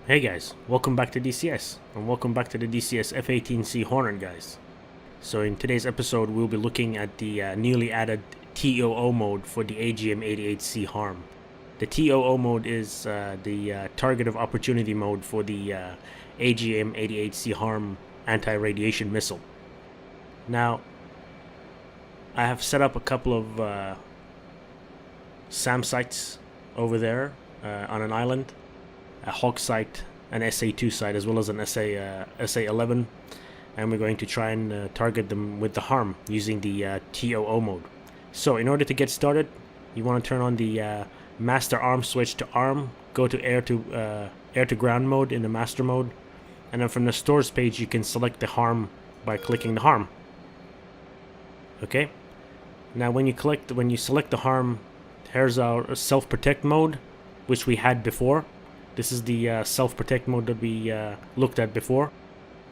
Hey guys, welcome back to DCS, and welcome back to the DCS F-18C Hornet, guys. So in today's episode, we'll be looking at the newly added TOO mode for the AGM-88C HARM. The TOO mode is the target of opportunity mode for the AGM-88C HARM anti-radiation missile. Now, I have set up a couple of SAM sites over there on an island. A Hawk site, an SA2 site, as well as an SA11, and we're going to try and target them with the HARM using the TOO mode. So in order to get started, you want to turn on the master arm switch to arm, go to air to ground mode in the master mode, and then from the stores page you can select the HARM by clicking the HARM. Okay, now when you select the HARM, here's our self-protect mode, which we had before. This is the self-protect mode that we looked at before.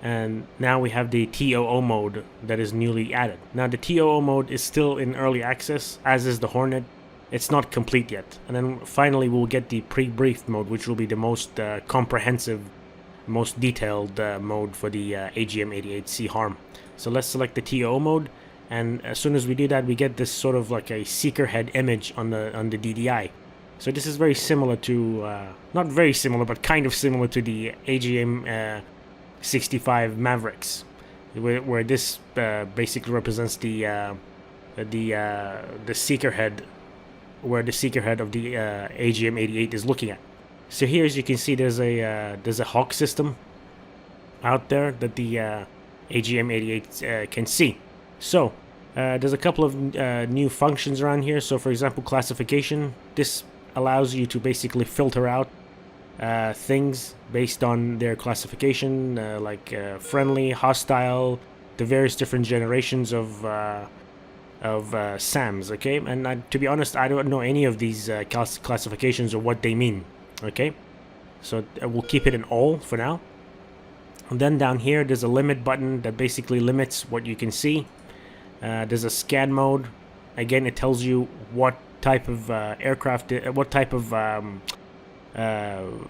And now we have the TOO mode that is newly added. Now the TOO mode is still in early access, as is the Hornet. It's not complete yet. And then finally we'll get the pre-briefed mode, which will be the most comprehensive, most detailed mode for the AGM-88C HARM. So let's select the TOO mode. And as soon as we do that, we get this sort of like a seeker head image on the DDI. So this is very similar to, not very similar, but kind of similar to the AGM-65 Mavericks, where this basically represents the seeker head, where the seeker head of the AGM-88 is looking at. So here, as you can see, there's a Hawk system out there that the AGM-88 can see. So there's a couple of new functions around here. So for example, classification. This allows you to basically filter out things based on their classification, like friendly, hostile, the various different generations of SAMs. Okay, and to be honest, I don't know any of these classifications or what they mean. Okay, so we'll keep it in all for now. And then down here, there's a limit button that basically limits what you can see. There's a scan mode. Again, it tells you what type of aircraft, what type of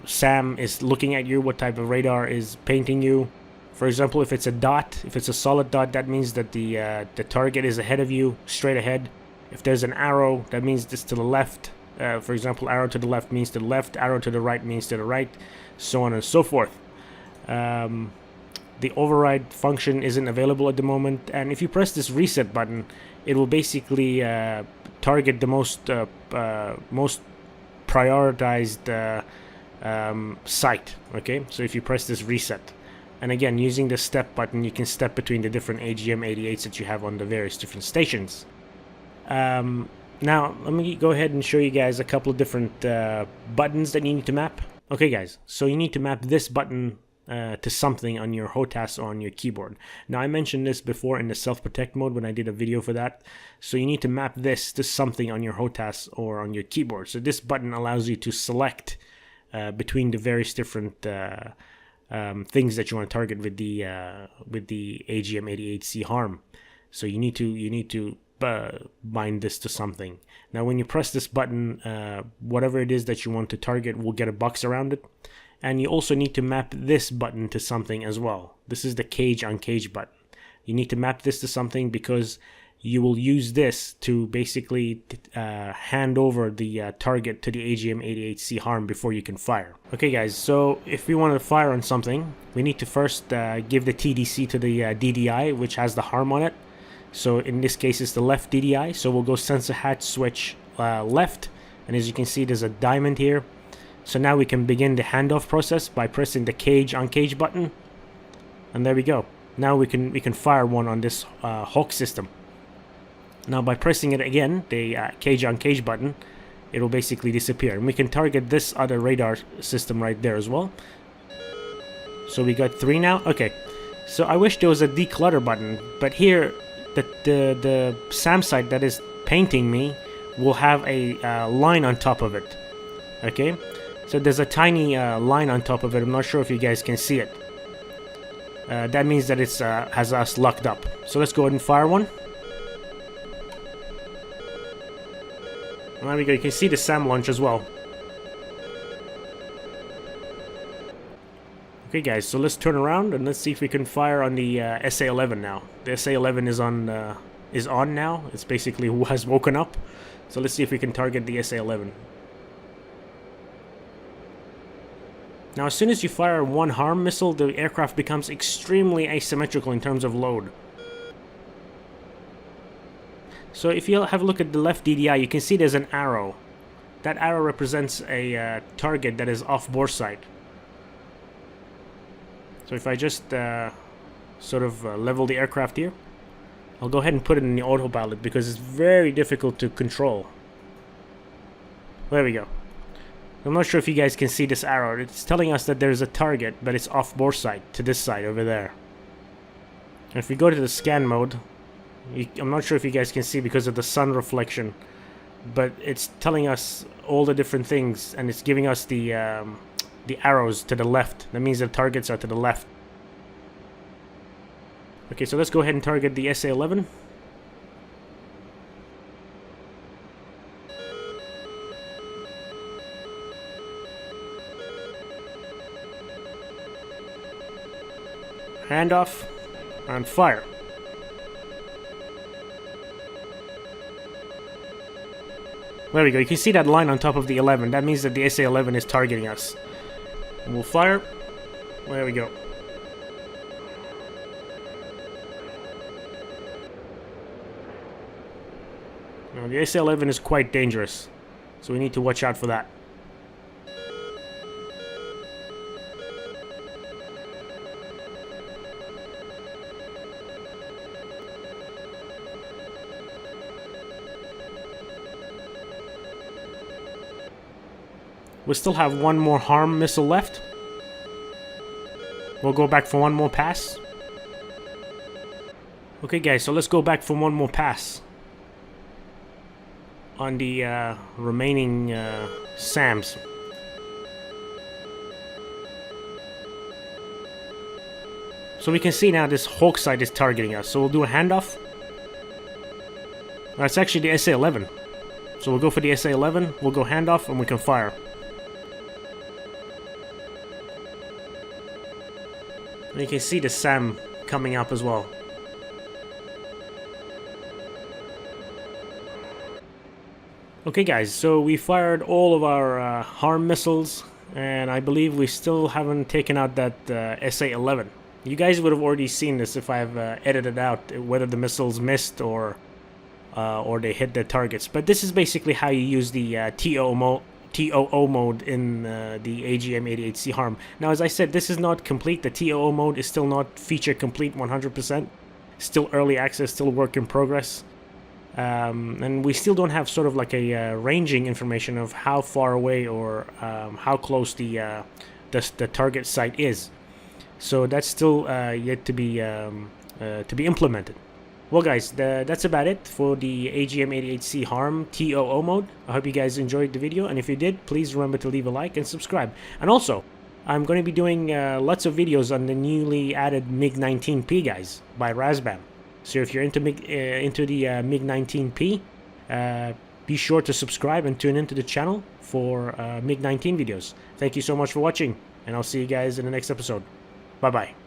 SAM is looking at you, what type of radar is painting you. For example, if it's a dot, if it's a solid dot, that means that the target is ahead of you, straight ahead. If there's an arrow, that means it's to the left. For example, arrow to the left means to the left, arrow to the right means to the right, so on and so forth. The override function isn't available at the moment, and if you press this reset button, it will basically target the most prioritized site. Okay, so if you press this reset, and again using the step button, you can step between the different AGM-88s that you have on the various different stations. Now let me go ahead and show you guys a couple of different buttons that you need to map. Okay guys, so you need to map this button to something on your HOTAS or on your keyboard. Now I mentioned this before in the self-protect mode when I did a video for that. So you need to map this to something on your HOTAS or on your keyboard. So this button allows you to select between the various different things that you want to target with the AGM-88C HARM. So you need to bind this to something. Now when you press this button, whatever it is that you want to target will get a box around it. And you also need to map this button to something as well. This is the cage on cage button. You need to map this to something because you will use this to basically hand over the target to the AGM-88C HARM before you can fire. Okay guys, so if we want to fire on something, we need to first give the TDC to the DDI, which has the HARM on it. So in this case it's the left DDI, so we'll go sensor hatch switch left, and as you can see there's a diamond here. So now we can begin the handoff process by pressing the cage on cage button, and there we go. Now we can fire one on this Hawk system. Now by pressing it again, the cage on cage button, it will basically disappear, and we can target this other radar system right there as well. So we got 3 now. Okay, so I wish there was a declutter button, but here the SAM site that is painting me will have a line on top of it. Okay. So there's a tiny line on top of it. I'm not sure if you guys can see it. That means that it's has us locked up. So let's go ahead and fire one. There we go. You can see the SAM launch as well. Okay guys, so let's turn around and let's see if we can fire on the SA-11 now. The SA-11 is on now. It's basically has woken up. So let's see if we can target the SA-11. Now as soon as you fire one HARM missile, the aircraft becomes extremely asymmetrical in terms of load. So if you have a look at the left DDI, you can see there's an arrow. That arrow represents a target that is off bore sight. So if I just sort of level the aircraft here, I'll go ahead and put it in the autopilot because it's very difficult to control. There we go. I'm not sure if you guys can see this arrow. It's telling us that there's a target, but it's off bore sight to this side over there. And if we go to the scan mode, I'm not sure if you guys can see because of the sun reflection, but it's telling us all the different things, and it's giving us the arrows to the left. That means the targets are to the left. Okay, so let's go ahead and target the SA-11. Handoff and fire. There we go. You can see that line on top of the 11. That means that the SA-11 is targeting us. And we'll fire. There we go. Now, the SA-11 is quite dangerous, so we need to watch out for that. We still have one more HARM missile left. We'll go back for one more pass. Okay guys, so let's go back for one more pass on the remaining SAMs. So we can see now this Hawk site is targeting us. So we'll do a handoff. That's actually the SA-11. So we'll go for the SA-11, we'll go handoff, and we can fire. And you can see the SAM coming up as well. Okay guys, so we fired all of our HARM missiles, and I believe we still haven't taken out that SA-11. You guys would have already seen this if I've edited out whether the missiles missed or they hit their targets. But this is basically how you use the TOO mode in the AGM-88C HARM. Now, as I said, this is not complete. The TOO mode is still not feature complete 100%. Still early access, still work in progress. And we still don't have sort of like a ranging information of how far away or how close the target site is. So that's still yet to be implemented. Well guys, that's about it for the AGM-88C HARM TOO mode. I hope you guys enjoyed the video, and if you did, please remember to leave a like and subscribe. And also, I'm going to be doing lots of videos on the newly added MiG-19P guys by Razbam. So if you're into the MiG-19P, be sure to subscribe and tune into the channel for MiG-19 videos. Thank you so much for watching, and I'll see you guys in the next episode. Bye-bye.